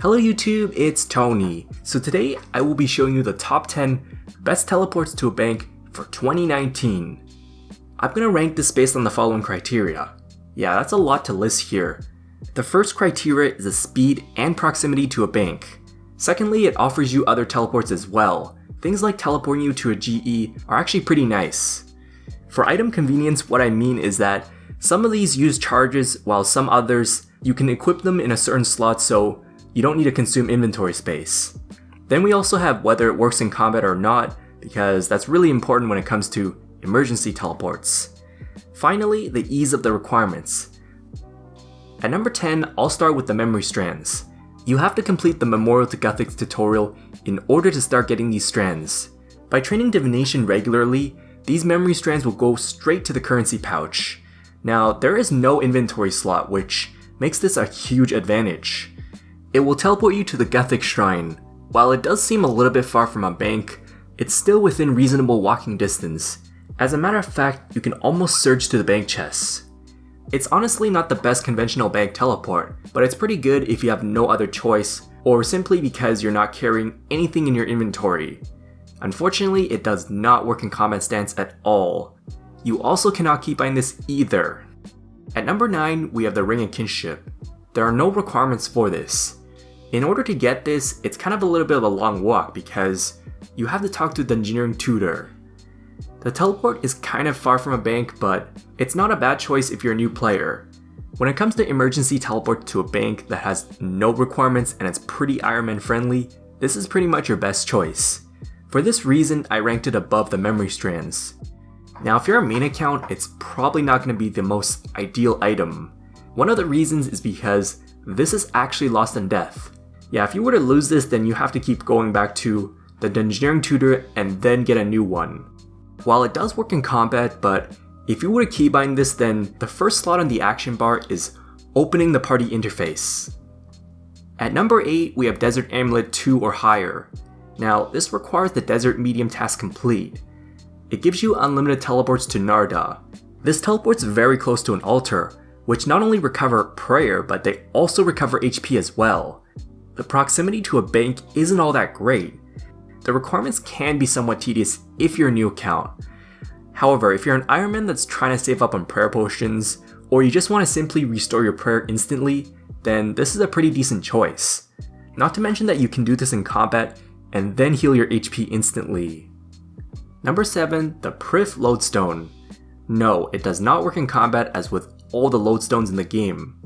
Hello YouTube, it's Tony. So today I will be showing you the top 10 best teleports to a bank for 2019. I'm gonna rank this based on the following criteria. Yeah, that's a lot to list here. The first criteria is the speed and proximity to a bank. Secondly, it offers you other teleports as well. Things like teleporting you to a GE are actually pretty nice. For item convenience, what I mean is that some of these use charges while some others, you can equip them in a certain slot so you don't need to consume inventory space. Then we also have whether it works in combat or not, because that's really important when it comes to emergency teleports. Finally, the ease of the requirements. At number 10, I'll start with the memory strands. You have to complete the Memorial to Guthix tutorial in order to start getting these strands. By training divination regularly, these memory strands will go straight to the currency pouch. Now, there is no inventory slot, which makes this a huge advantage. It will teleport you to the Guthix shrine. While it does seem a little bit far from a bank, it's still within reasonable walking distance. As a matter of fact, you can almost surge to the bank chests. It's honestly not the best conventional bank teleport, but it's pretty good if you have no other choice, or simply because you're not carrying anything in your inventory. Unfortunately, it does not work in combat stance at all. You also cannot keybind this either. At number 9, we have the Ring of Kinship. There are no requirements for this. In order to get this, it's kind of a little bit of a long walk because you have to talk to the engineering tutor. The teleport is kind of far from a bank, but it's not a bad choice if you're a new player. When it comes to emergency teleport to a bank that has no requirements and it's pretty Iron Man friendly, this is pretty much your best choice. For this reason, I ranked it above the memory strands. Now if you're a main account, it's probably not going to be the most ideal item. One of the reasons is because this is actually lost in death. Yeah, if you were to lose this, then you have to keep going back to the engineering tutor and then get a new one. While it does work in combat, but if you were to keybind this, then the first slot on the action bar is opening the party interface. At number 8, we have Desert Amulet 2 or higher. Now, this requires the Desert Medium task complete. It gives you unlimited teleports to Narda. This teleport's very close to an altar, which not only recover prayer, but they also recover HP as well. The proximity to a bank isn't all that great. The requirements can be somewhat tedious if you're a new account. However, if you're an Iron Man that's trying to save up on prayer potions, or you just want to simply restore your prayer instantly, then this is a pretty decent choice. Not to mention that you can do this in combat and then heal your HP instantly. Number 7, the Priff Lodestone. No, it does not work in combat as with all the lodestones in the game.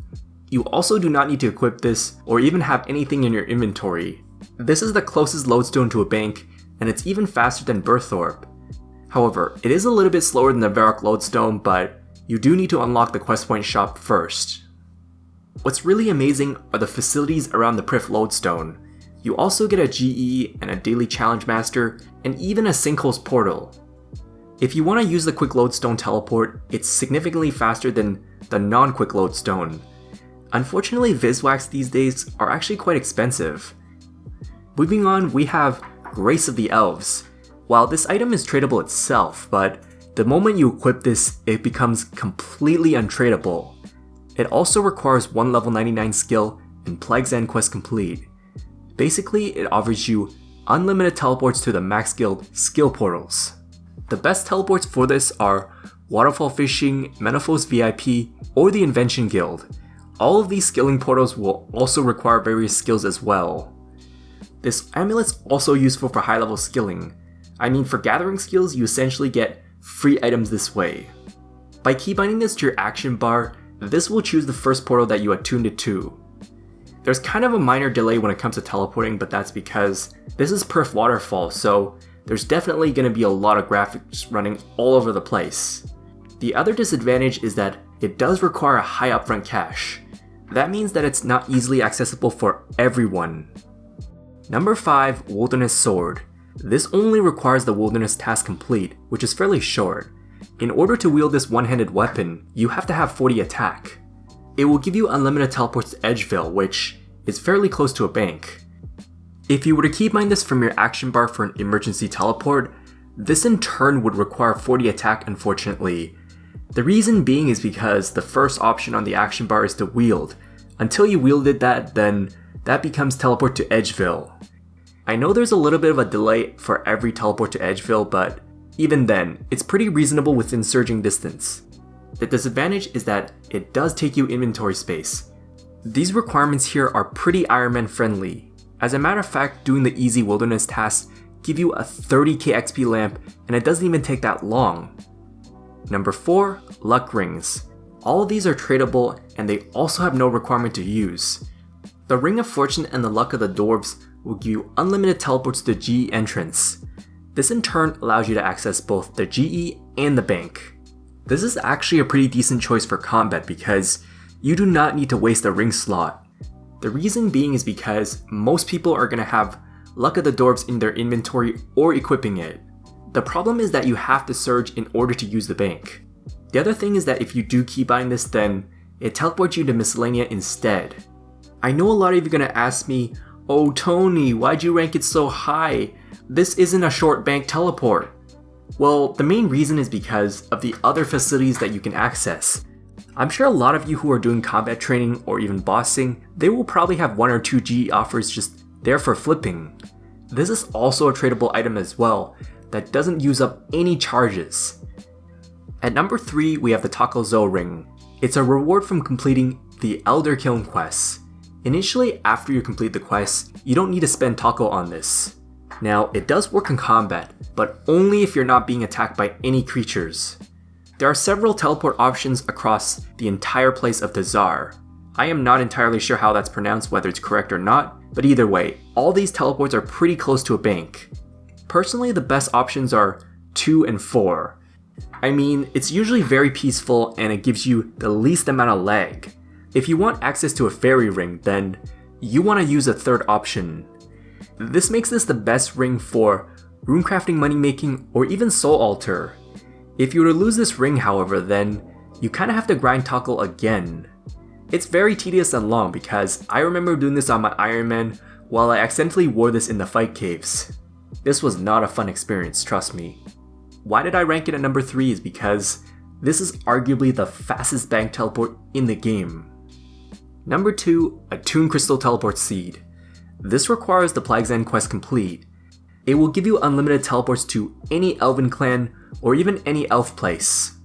You also do not need to equip this or even have anything in your inventory. This is the closest lodestone to a bank, and it's even faster than Birth Orb. However, it is a little bit slower than the Varrock lodestone, but you do need to unlock the quest point shop first. What's really amazing are the facilities around the Priff lodestone. You also get a GE and a daily challenge master, and even a sinkholes portal. If you want to use the quick lodestone teleport, it's significantly faster than the non-quick lodestone. Unfortunately, Viswax these days are actually quite expensive. Moving on, we have Grace of the Elves. While this item is tradable itself, but the moment you equip this, it becomes completely untradeable. It also requires one level 99 skill and Plague's End quest complete. Basically, it offers you unlimited teleports to the max guild skill portals. The best teleports for this are Waterfall Fishing, Menaphos VIP, or the Invention Guild. All of these skilling portals will also require various skills as well. This amulet's also useful for high level skilling. I mean, for gathering skills, you essentially get free items this way. By keybinding this to your action bar, this will choose the first portal that you attuned it to. There's kind of a minor delay when it comes to teleporting, but that's because this is Perf Waterfall, so there's definitely going to be a lot of graphics running all over the place. The other disadvantage is that it does require a high upfront cash. That means that it's not easily accessible for everyone. Number 5, Wilderness Sword. This only requires the Wilderness task complete, which is fairly short. In order to wield this one-handed weapon, you have to have 40 attack. It will give you unlimited teleports to Edgeville, which is fairly close to a bank. If you were to keybind this from your action bar for an emergency teleport, this in turn would require 40 attack unfortunately. The reason being is because the first option on the action bar is to wield. Until you wielded that, then that becomes teleport to Edgeville. I know there's a little bit of a delay for every teleport to Edgeville, but even then, it's pretty reasonable within surging distance. The disadvantage is that it does take you inventory space. These requirements here are pretty Iron Man friendly. As a matter of fact, doing the easy wilderness tasks give you a 30k XP lamp, and it doesn't even take that long. Number 4, luck rings. All of these are tradable, and they also have no requirement to use. The Ring of Fortune and the Luck of the Dwarves will give you unlimited teleports to the GE entrance. This in turn allows you to access both the GE and the bank. This is actually a pretty decent choice for combat because you do not need to waste a ring slot. The reason being is because most people are going to have Luck of the Dwarves in their inventory or equipping it. The problem is that you have to surge in order to use the bank. The other thing is that if you do keybind this, then it teleports you to Miscellanea instead. I know a lot of you are going to ask me, "Oh Tony, why'd you rank it so high? This isn't a short bank teleport." Well, the main reason is because of the other facilities that you can access. I'm sure a lot of you who are doing combat training or even bossing, they will probably have 1 or 2 GE offers just there for flipping. This is also a tradable item as well that doesn't use up any charges. At number 3, we have the TOKKUL-ZO ring. It's a reward from completing the Elder Kiln quests. Initially, after you complete the quest, you don't need to spend Tokkul on this. Now, it does work in combat, but only if you're not being attacked by any creatures. There are several teleport options across the entire place of the Tsar. I am not entirely sure how that's pronounced, whether it's correct or not, but either way, all these teleports are pretty close to a bank. Personally, the best options are 2 and 4. I mean, it's usually very peaceful and it gives you the least amount of lag. If you want access to a fairy ring, then you want to use a third option. This makes this the best ring for runecrafting, money making, or even soul altar. If you were to lose this ring, however, then you kind of have to grind Tokkul again. It's very tedious and long because I remember doing this on my Iron Man while I accidentally wore this in the fight caves. This was not a fun experience, trust me. Why did I rank it at number 3 is because this is arguably the fastest bank teleport in the game. Number 2, a Toon Crystal Teleport Seed. This requires the Plague's End quest complete. It will give you unlimited teleports to any elven clan or even any elf place.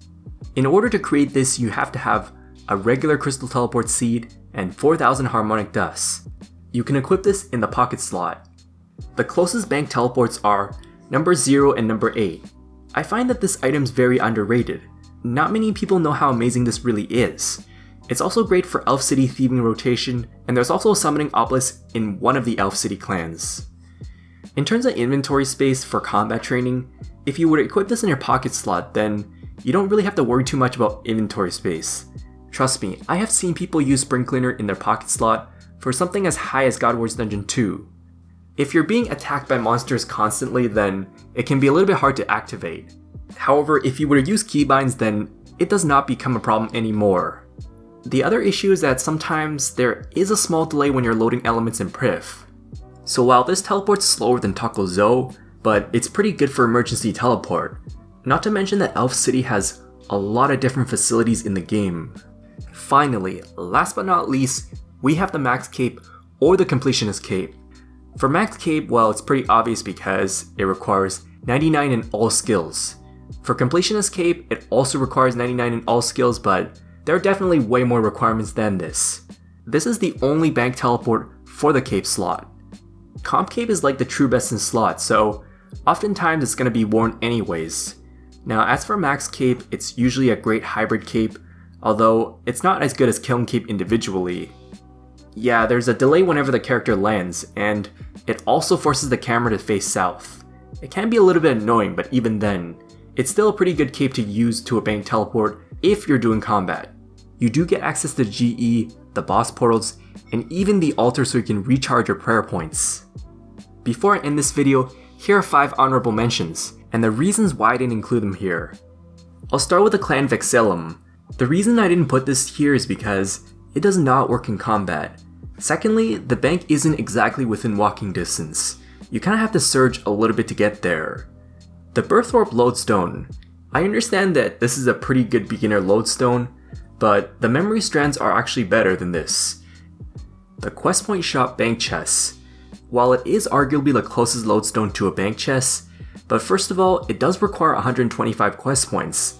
In order to create this, you have to have a regular crystal teleport seed and 4,000 harmonic dust. You can equip this in the pocket slot. The closest bank teleports are number 0 and number 8. I find that this item is very underrated. Not many people know how amazing this really is. It's also great for Elf City thieving rotation, and there's also a summoning obelisk in one of the Elf City clans. In terms of inventory space for combat training, if you were to equip this in your pocket slot, then you don't really have to worry too much about inventory space. Trust me, I have seen people use Spring Cleaner in their pocket slot for something as high as God Wars Dungeon 2. If you're being attacked by monsters constantly, then it can be a little bit hard to activate. However, if you were to use keybinds, then it does not become a problem anymore. The other issue is that sometimes there is a small delay when you're loading elements in Priff. So while this teleport's slower than TOKKUL-ZO, but it's pretty good for emergency teleport. Not to mention that Elf City has a lot of different facilities in the game. Finally, last but not least, we have the Max Cape or the Completionist Cape. For Max Cape, well, it's pretty obvious because it requires 99 in all skills. For Completionist Cape, it also requires 99 in all skills, but there are definitely way more requirements than this. This is the only bank teleport for the Cape slot. Comp Cape is like the true best in slot, so oftentimes it's going to be worn anyways. Now as for Max Cape, it's usually a great hybrid cape, although it's not as good as Kiln Cape individually. Yeah, there's a delay whenever the character lands, and it also forces the camera to face south. It can be a little bit annoying, but even then, it's still a pretty good cape to use to a bank teleport if you're doing combat. You do get access to GE, the boss portals, and even the altar so you can recharge your prayer points. Before I end this video, here are 5 honorable mentions, and the reasons why I didn't include them here. I'll start with the clan Vexillum. The reason I didn't put this here is because it does not work in combat. Secondly, the bank isn't exactly within walking distance. You kind of have to surge a little bit to get there. The Birthwarp Lodestone. I understand that this is a pretty good beginner lodestone, but the memory strands are actually better than this. the Quest Point Shop Bank Chest. While it is arguably the closest lodestone to a bank chest, but first of all, it does require 125 quest points.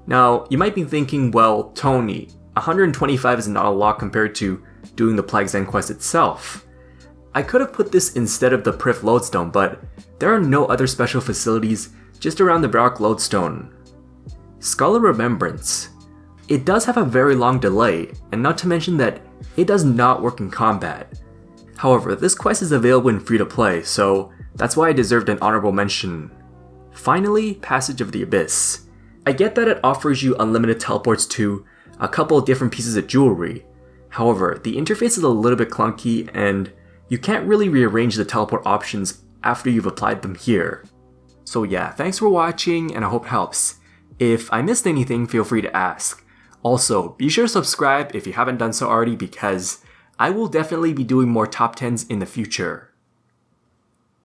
Now, you might be thinking, well, Tony, 125 is not a lot compared to doing the Plague's End quest itself. I could have put this instead of the Priff lodestone, but there are no other special facilities just around the Baroque lodestone. Skull of Remembrance. It does have a very long delay, and not to mention that it does not work in combat. However, this quest is available in free-to-play, so that's why it deserved an honorable mention. Finally, Passage of the Abyss. I get that it offers you unlimited teleports to a couple of different pieces of jewelry. However, the interface is a little bit clunky and you can't really rearrange the teleport options after you've applied them here. So yeah, thanks for watching and I hope it helps. If I missed anything, feel free to ask. Also, be sure to subscribe if you haven't done so already because I will definitely be doing more top 10s in the future.